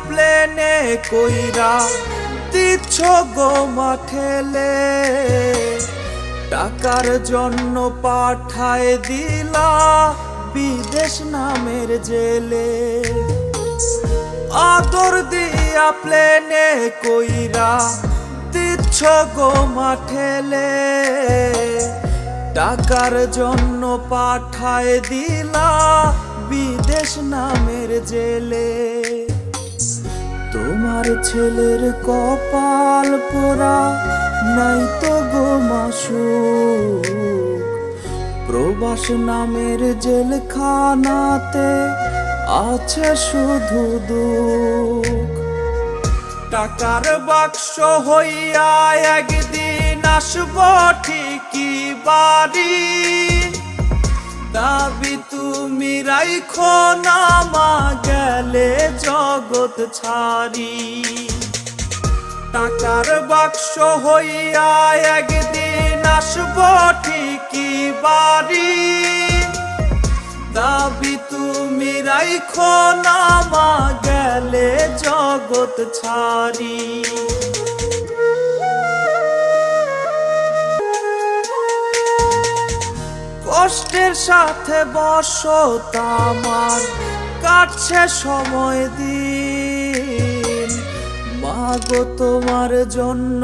প্লেনে কইরা দিচ্ছ গো মাঠেলে, টাকার জন্য পাঠায় দিলা বিদেশ নামের জেলে। আদর দিয়া প্লেনে কইরা দিচ্ছ গো মাঠেলে, টাকার জন্য পাঠায় দিলা বিদেশ নামের জেলে। তোমার ছেলের কপাল পোড়া নাই তো গো মাসুক, প্রবাস নামের জেলখানাতে আছে শুধু দুঃখ। টাকার বাক্স হইয়া একদিন আসব ঠিকই বাড়ি, দাবি তুমি রাইখো না মা গেলে জগৎ ছাড়ি। টাকার বাক্স হইয়া একদিন আসব ঠিকই বাড়ি, দাবি তুমি রাইখো না মা গেলে জগৎ ছাড়ি। কষ্টের সাথে বসত আমার কাটছে সময় দিন, মা গো তোমার জন্য